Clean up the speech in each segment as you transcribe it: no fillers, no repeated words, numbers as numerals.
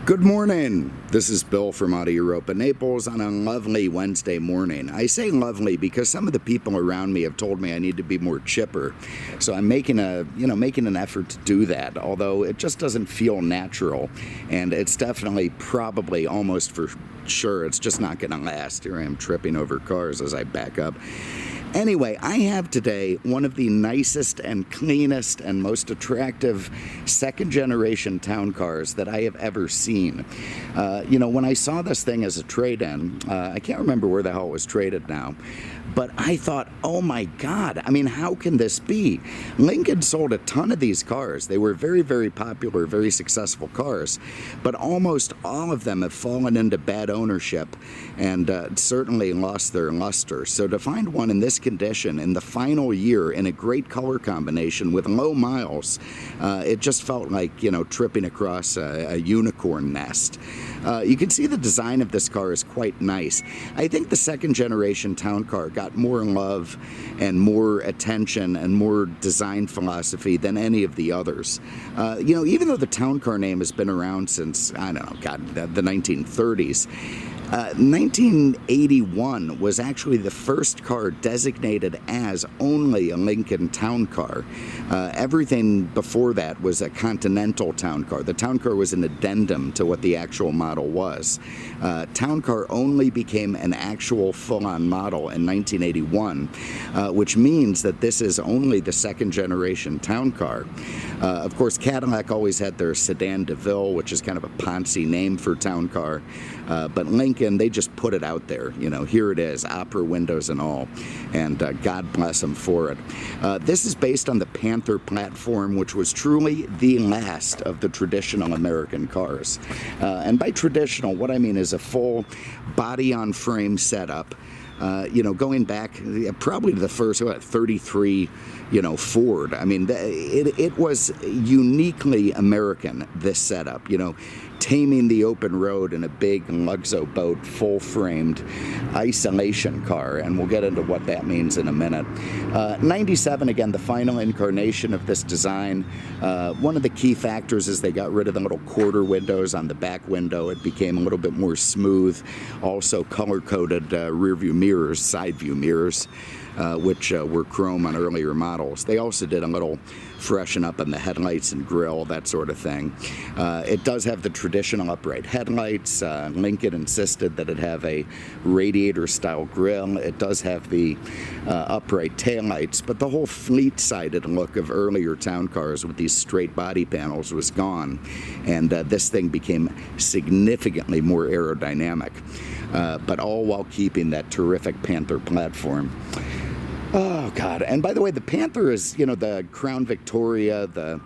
Good morning. This is Bill from Auto Europa Naples on a lovely Wednesday morning. I say lovely because some of the people around me have told me I need to be more chipper. So I'm making an effort to do that, although it just doesn't feel natural, and it's definitely probably almost for sure it's just not going to last. Here I am tripping over cars as I back up. Anyway, I have today one of the nicest and cleanest and most attractive second-generation town cars that I have ever seen. When I saw this thing as a trade-in, I can't remember where the hell it was traded now, but I thought, oh my God, I mean, how can this be? Lincoln sold a ton of these cars. They were very, very popular, very successful cars, but almost all of them have fallen into bad ownership and certainly lost their luster. So to find one in this condition in the final year in a great color combination with low miles, it just felt like, tripping across a unicorn nest. You can see the design of this car is quite nice. I think the second generation town car got more love and more attention and more design philosophy than any of the others. Even though the town car name has been around since, I don't know, God, the 1930s, 1981 was actually the first car designated as only a Lincoln town car. Everything before that was a Continental town car. The town car was an addendum to what the actual model was. Town car only became an actual full-on model in 1981, which means that this is only the second generation town car. Of course, Cadillac always had their Sedan DeVille, which is kind of a Ponzi name for town car, but Lincoln, they just put it out there. Here it is, opera windows and all, and God bless them for it. This is based on the Panther Platform, which was truly the last of the traditional American cars. And by traditional, what I mean is a full body-on-frame setup. Going back probably to the first 33, Ford. I mean, it was uniquely American, this setup, taming the open road in a big Luxo boat, full-framed isolation car, and we'll get into what that means in a minute. 97, again, the final incarnation of this design. One of the key factors is they got rid of the little quarter windows on the back window. It became a little bit more smooth. Also color-coded rear-view mirrors, side-view mirrors, which were chrome on earlier models. They also did a little freshen up on the headlights and grille, that sort of thing. It does have the traditional upright headlights. Lincoln insisted that it have a radiator-style grille. It does have the upright taillights, but the whole fleet-sided look of earlier town cars with these straight body panels was gone, and this thing became significantly more aerodynamic, but all while keeping that terrific Panther platform. Oh, God. And by the way, the Panther is, the Crown Victoria, the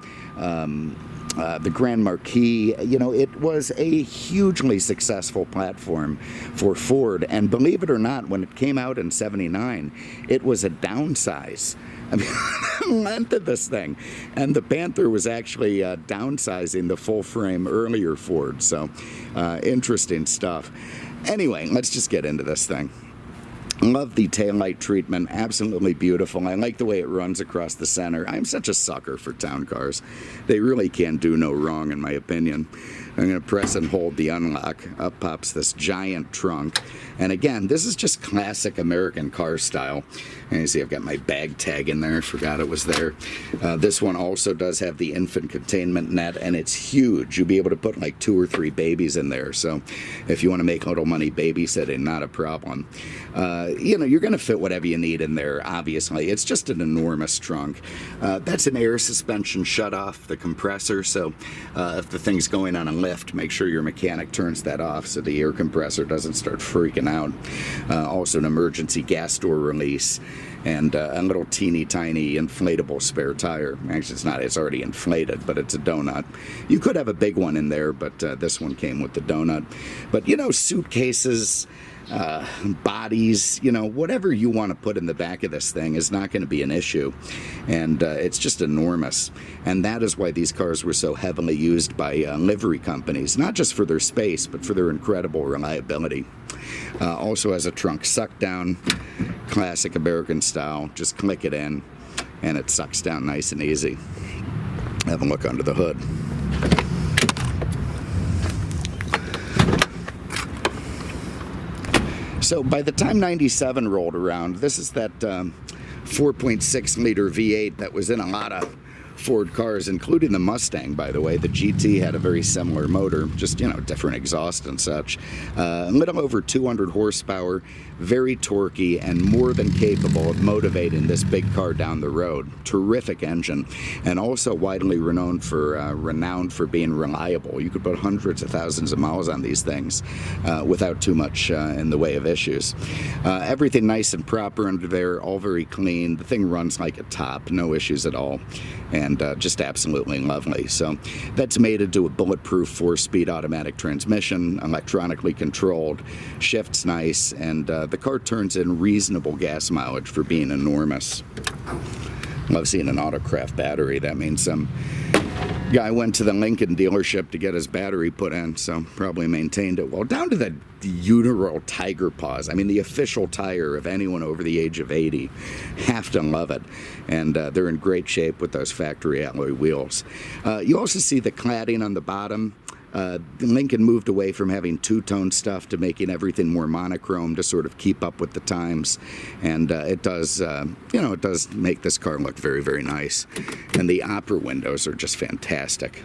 Grand Marquis. It was a hugely successful platform for Ford. And believe it or not, when it came out in '79, it was a downsize. I mean, the length of this thing. And the Panther was actually downsizing the full-frame earlier Ford. So, interesting stuff. Anyway, let's just get into this thing. Love the taillight treatment, absolutely beautiful. I like the way it runs across the center. I'm such a sucker for town cars. They really can do no wrong, in my opinion. I'm going to press and hold the unlock. Up pops this giant trunk. And again, this is just classic American car style. And you see I've got my bag tag in there. Forgot it was there. This one also does have the infant containment net, and it's huge. You'll be able to put like 2 or 3 babies in there. So if you want to make a little money babysitting, not a problem. You're going to fit whatever you need in there, obviously. It's just an enormous trunk. That's an air suspension shut off the compressor, so if the thing's going on a lift, make sure your mechanic turns that off so the air compressor doesn't start freaking out. Also an emergency gas door release, and a little teeny tiny inflatable spare tire. Actually, it's not, it's already inflated, but it's a donut. You could have a big one in there, but this one came with the donut. But suitcases, bodies, whatever you want to put in the back of this thing is not going to be an issue. And it's just enormous. And that is why these cars were so heavily used by livery companies, not just for their space, but for their incredible reliability. Also has a trunk suck down, classic American style. Just click it in and it sucks down nice and easy. Have a look under the hood. So by the time 97 rolled around, this is that 4.6 liter V8 that was in a lot of Ford cars, including the Mustang, by the way. The GT had a very similar motor, just, you know, different exhaust and such. A little over 200 horsepower, very torquey, and more than capable of motivating this big car down the road. Terrific engine, and also widely renowned for being reliable. You could put hundreds of thousands of miles on these things without too much in the way of issues. Everything nice and proper under there, all very clean. The thing runs like a top, no issues at all. And just absolutely lovely. So that's made into a bulletproof 4-speed automatic transmission, electronically controlled, shifts nice, and the car turns in reasonable gas mileage for being enormous. Love seeing an Autocraft battery. That means some guy went to the Lincoln dealership to get his battery put in, so probably maintained it well. Down to the Uniroyal Tiger Paws. I mean, the official tire of anyone over the age of 80. Have to love it. And they're in great shape with those factory alloy wheels. You also see the cladding on the bottom. Lincoln moved away from having two-tone stuff to making everything more monochrome to sort of keep up with the times, and it does, you know, it does make this car look very, very nice. And the opera windows are just fantastic.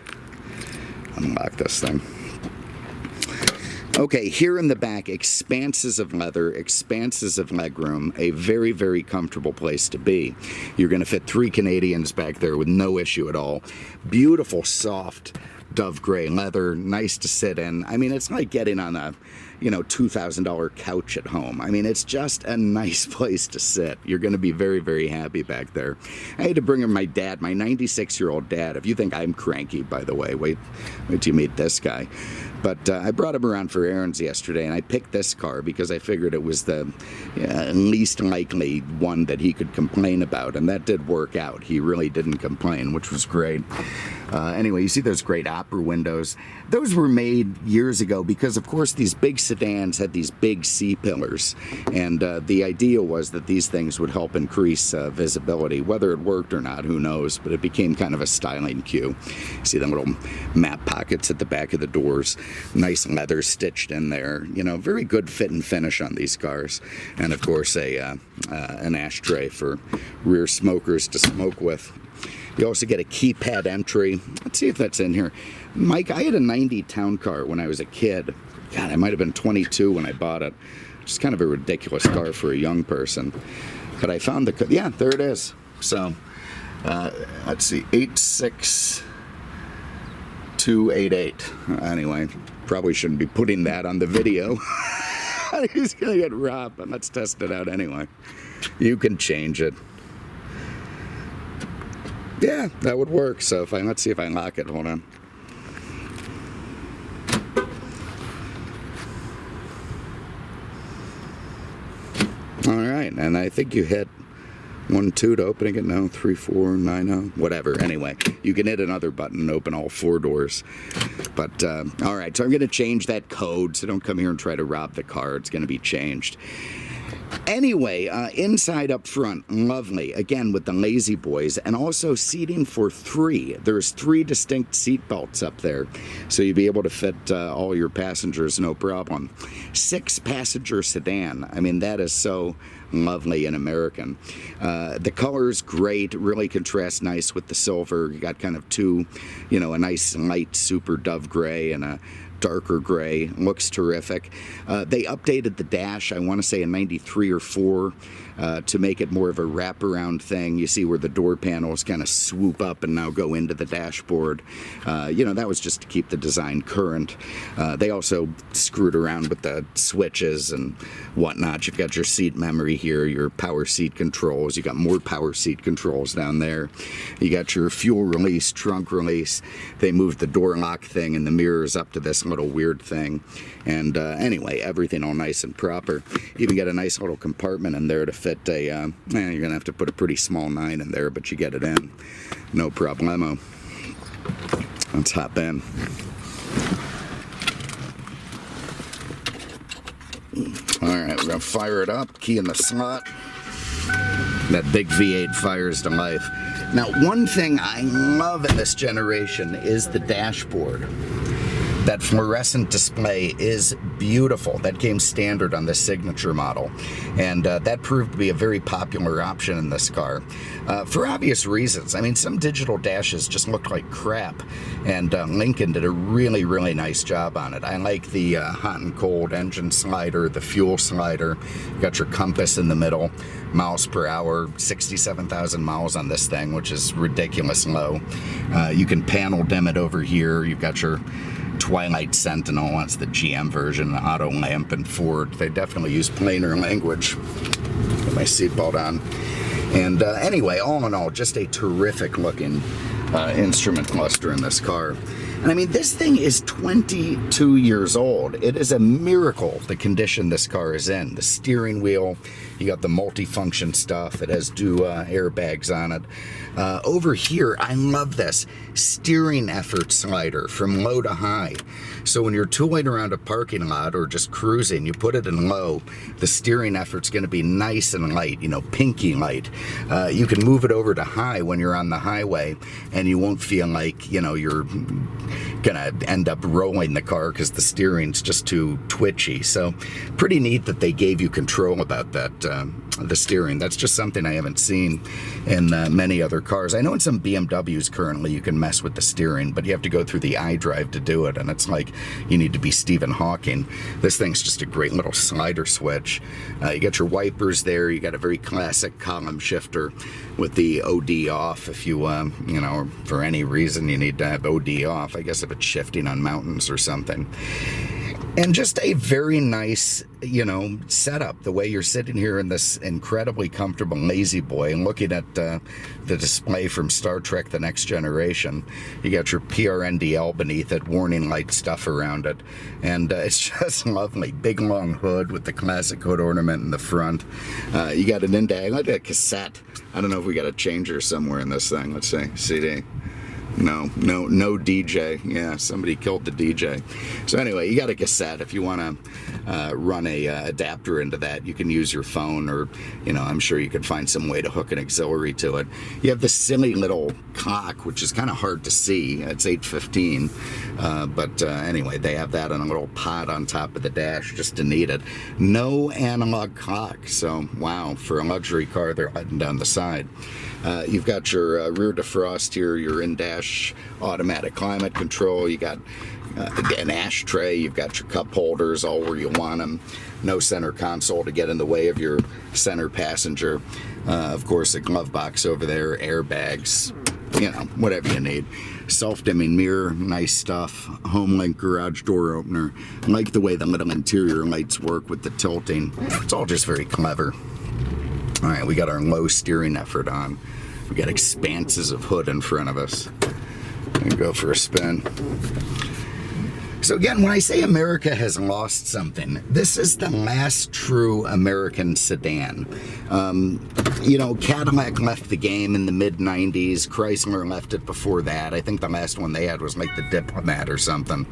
Unlock this thing. Okay, here in the back, expanses of leather, expanses of legroom, a very, very comfortable place to be. You're going to fit 3 Canadians back there with no issue at all. Beautiful, soft dove gray leather, nice to sit in. I mean, it's like getting on a, you know, $2,000 couch at home. I mean, it's just a nice place to sit. You're going to be very, very happy back there. I had to bring in my dad, my 96-year-old dad. If you think I'm cranky, by the way, wait till you meet this guy. But I brought him around for errands yesterday, and I picked this car because I figured it was the least likely one that he could complain about, and that did work out. He really didn't complain, which was great. Anyway, you see those great opera windows. Those were made years ago because, of course, these big sedans had these big C-pillars, and the idea was that these things would help increase visibility. Whether it worked or not, who knows, but it became kind of a styling cue. See the little map pockets at the back of the doors. Nice leather stitched in there. You know, very good fit and finish on these cars. And, of course, an ashtray for rear smokers to smoke with. You also get a keypad entry. Let's see if that's in here. Mike, I had a 90 town car when I was a kid. God, I might have been 22 when I bought it. It's kind of a ridiculous car for a young person. But I found the, yeah, there it is. So, let's see, 86288. Anyway, probably shouldn't be putting that on the video. He's going to get robbed, but let's test it out anyway. You can change it. Yeah, that would work. So if let's see if I lock it. Hold on. All right, and I think you hit 1, 2 to opening it. No, 3, 4, 9, 0, whatever. Anyway, you can hit another button and open all 4 doors. But all right, so I'm going to change that code. So don't come here and try to rob the car. It's going to be changed. Anyway, inside up front, lovely, again with the lazy boys, and also seating for 3. There's 3 distinct seat belts up there, so you'll be able to fit all your passengers, no problem. 6-passenger sedan. I mean, that is so lovely and American. The color's great, really contrasts nice with the silver. You got kind of 2, you know, a nice light super dove gray and a darker gray. Looks terrific. They updated the dash, I want to say in 93 or 4, to make it more of a wraparound thing. You see where the door panels kind of swoop up and now go into the dashboard. You know, that was just to keep the design current. They also screwed around with the switches and whatnot. You've got your seat memory here, your power seat controls. You got more power seat controls down there. You got your fuel release, trunk release. They moved the door lock thing and the mirrors up to this little weird thing. And anyway, everything all nice and proper. Even got a nice little compartment in there to fit a, you're going to have to put a pretty small 9 in there, but you get it in. No problemo. Let's hop in. All right, we're going to fire it up. Key in the slot. That big V8 fires to life. Now, one thing I love in this generation is the dashboard. That fluorescent display is beautiful. That came standard on the Signature model, and that proved to be a very popular option in this car for obvious reasons. I mean, some digital dashes just looked like crap, and Lincoln did a really, really nice job on it. I like the hot and cold engine slider, the fuel slider. You got your compass in the middle, miles per hour, 67,000 miles on this thing, which is ridiculous low. You can panel dim it over here. You've got your Twilight Sentinel, that's the GM version, the auto lamp, and Ford. They definitely use plainer language. Get my seatbelt on. And anyway, all in all, just a terrific looking instrument cluster in this car. And I mean, this thing is 22 years old. It is a miracle the condition this car is in. The steering wheel, you got the multifunction stuff. It has two airbags on it. Over here, I love this steering effort slider from low to high. So when you're tooling around a parking lot or just cruising, you put it in low, the steering effort's going to be nice and light, you know, pinky light. You can move it over to high when you're on the highway, and you won't feel like, you know, you're gonna end up rolling the car because the steering's just too twitchy. So pretty neat that they gave you control about that, the steering. That's just something I haven't seen in many other cars. I know in some BMWs currently you can mess with the steering, but you have to go through the iDrive to do it, and it's like you need to be Stephen Hawking. This thing's just a great little slider switch. You got your wipers there. You got a very classic column shifter with the OD off if you, you know, for any reason you need to have OD off. I guess if it's shifting on mountains or something. And just a very nice, you know, setup. The way you're sitting here in this incredibly comfortable Lazy Boy and looking at the display from Star Trek The Next Generation. You got your PRNDL beneath it, warning light stuff around it. And it's just lovely. Big long hood with the classic hood ornament in the front. You got an index, like a cassette. I don't know if we got a changer somewhere in this thing. Let's see, CD. No DJ. Yeah, somebody killed the DJ. So anyway, you got a cassette. If you want to run a adapter into that, you can use your phone, or, you know, I'm sure you could find some way to hook an auxiliary to it. You have this silly little clock, which is kind of hard to see. It's 8:15, but anyway, they have that on a little pod on top of the dash just to need it. No analog clock. So wow, for a luxury car, they're letting down the side. You've got your rear defrost here, your in-dash automatic climate control. You got an ashtray. You've got your cup holders all where you want them. No center console to get in the way of your center passenger. Of course, a glove box over there, airbags, you know, whatever you need. Self-dimming mirror, nice stuff. HomeLink garage door opener. I like the way the little interior lights work with the tilting. It's all just very clever. All right, we got our low steering effort on. We got expanses of hood in front of us. And go for a spin. So again, when I say America has lost something, this is the last true American sedan. You know, Cadillac left the game in the mid-90s. Chrysler left it before that. I think the last one they had was like the Diplomat or something.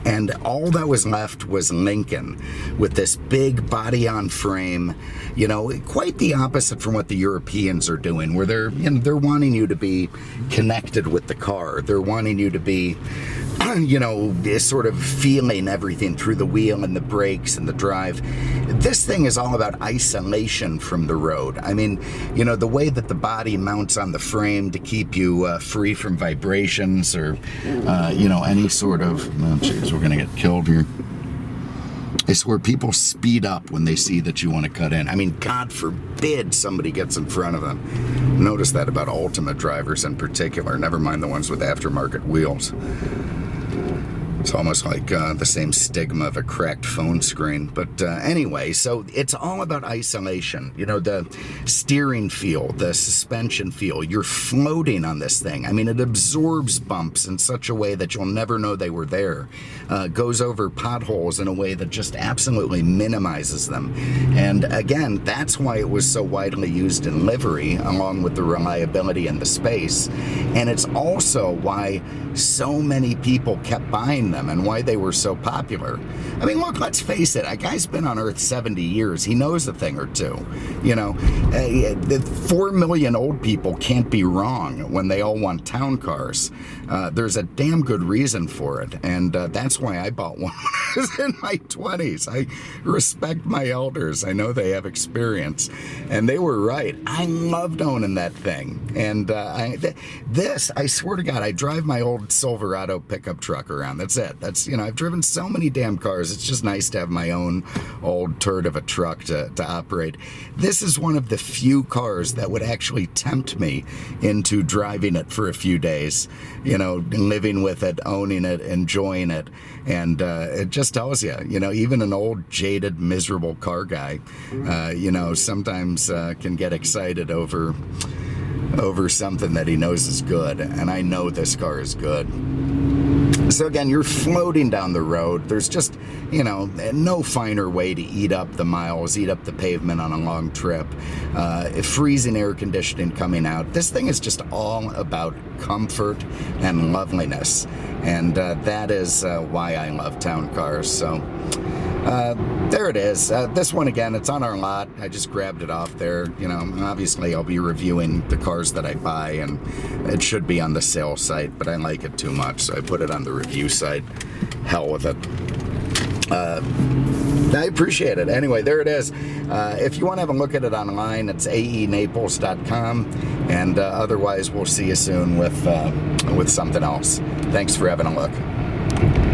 And all that was left was Lincoln with this big body-on-frame, you know, quite the opposite from what the Europeans are doing, where they're, you know, they're wanting you to be connected with the car. They're wanting you to be, you know, sort of feeling everything through the wheel and the brakes and the drive. This thing is all about isolation from the road. I mean, you know, the way that the body mounts on the frame to keep you free from vibrations or, you know, any sort of, oh geez, we're going to get killed here. It's where people speed up when they see that you want to cut in. I mean, God forbid somebody gets in front of them. Notice that about Ultimate drivers in particular, never mind the ones with aftermarket wheels. It's almost like the same stigma of a cracked phone screen. But anyway, so it's all about isolation. You know, the steering feel, the suspension feel. You're floating on this thing. I mean, it absorbs bumps in such a way that you'll never know they were there. Goes over potholes in a way that just absolutely minimizes them. And again, that's why it was so widely used in livery, along with the reliability and the space. And it's also why so many people kept buying them them and why they were so popular. I mean, look, let's face it, a guy's been on Earth 70 years. He knows a thing or two. You know, the 4 million old people can't be wrong when they all want town cars. There's a damn good reason for it, and that's why I bought one when I was in my 20s. I respect my elders. I know they have experience, and they were right. I loved owning that thing, and I swear to God, I drive my old Silverado pickup truck around. That's it. I've driven so many damn cars. It's just nice to have my own old turd of a truck to operate. This is one of the few cars that would actually tempt me into driving it for a few days, living with it, owning it, enjoying it. And it just tells you, even an old, jaded, miserable car guy, sometimes can get excited over something that he knows is good. And I know this car is good. So again, you're floating down the road. There's just, no finer way to eat up the miles, eat up the pavement on a long trip. Freezing air conditioning coming out. This thing is just all about comfort and loveliness. And that is why I love town cars. So there it is. This one, again, it's on our lot. I just grabbed it off there. Obviously I'll be reviewing the cars that I buy, and it should be on the sale site, but I like it too much, so I put it on the review site. Hell with it. I appreciate it. Anyway, there it is. If you want to have a look at it online, it's aenaples.com, and otherwise we'll see you soon with something else. Thanks for having a look.